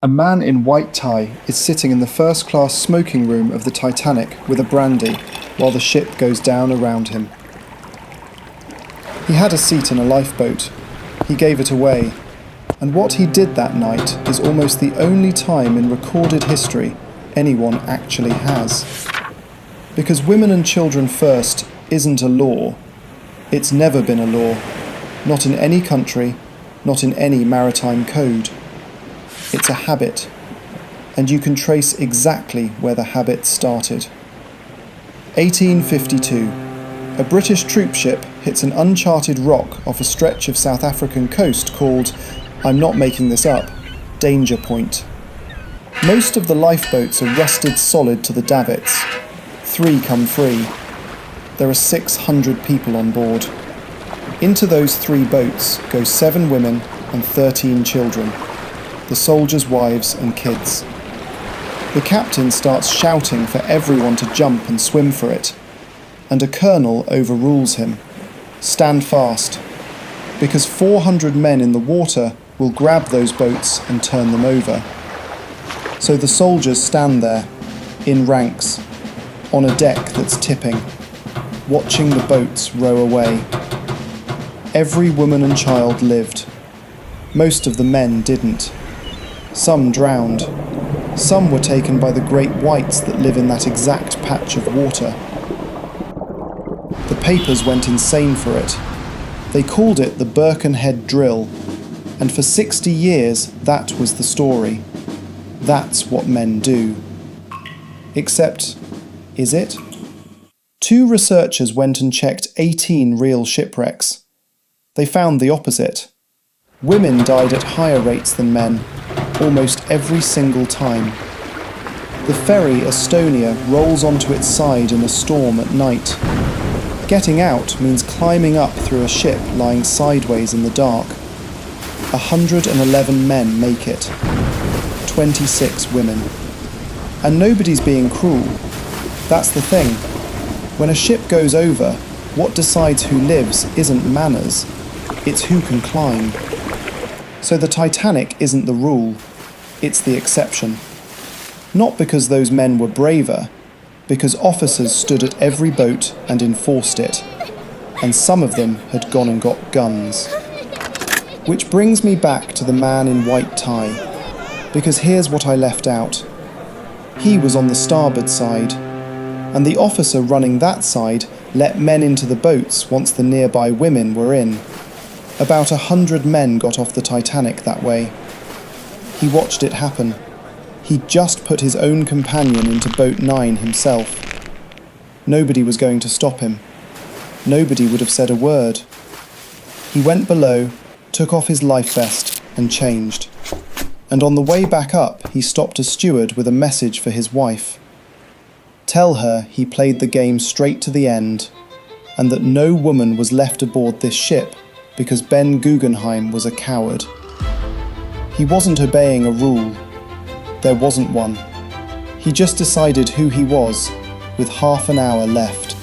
A man in white tie is sitting in the first-class smoking room of the Titanic with a brandy while the ship goes down around him. He had a seat in a lifeboat. He gave it away, and what he did that night is almost the only time in recorded history anyone actually has. Because women and children first isn't a law. It's never been a law. Not in any country, not in any maritime code. It's a habit, and you can trace exactly where the habit started. 1852. A British troop ship hits an uncharted rock off a stretch of South African coast called, I'm not making this up, Danger Point. Most of the lifeboats are rusted solid to the davits. 3 come free. There are 600 people on board. Into those 3 boats go 7 women and 13 children. The soldiers' wives and kids. The captain starts shouting for everyone to jump and swim for it, and a colonel overrules him. Stand fast, because 400 men in the water will grab those boats and turn them over. So the soldiers stand there, in ranks, on a deck that's tipping, watching the boats row away. Every woman and child lived. Most of the men didn't. Some drowned. Some were taken by the great whites that live in that exact patch of water. The papers went insane for it. They called it the Birkenhead Drill, and for 60 years that was the story. That's what men do. Except, is it? 2 researchers went and checked 18 real shipwrecks. They found the opposite. Women died at higher rates than men, almost every single time. The ferry Estonia rolls onto its side in a storm at night. Getting out means climbing up through a ship lying sideways in the dark. 111 men make it. 26 women. And nobody's being cruel. That's the thing. When a ship goes over, what decides who lives isn't manners, it's who can climb. So the Titanic isn't the rule, it's the exception. Not because those men were braver, because officers stood at every boat and enforced it, and some of them had gone and got guns. Which brings me back to the man in white tie, because here's what I left out. He was on the starboard side, and the officer running that side let men into the boats once the nearby women were in. About 100 men got off the Titanic that way. He watched it happen. He'd just put his own companion into boat 9 himself. Nobody was going to stop him. Nobody would have said a word. He went below, took off his life vest and changed. And on the way back up, he stopped a steward with a message for his wife. Tell her he played the game straight to the end, and that no woman was left aboard this ship because Ben Guggenheim was a coward. He wasn't obeying a rule. There wasn't one. He just decided who he was, with half an hour left.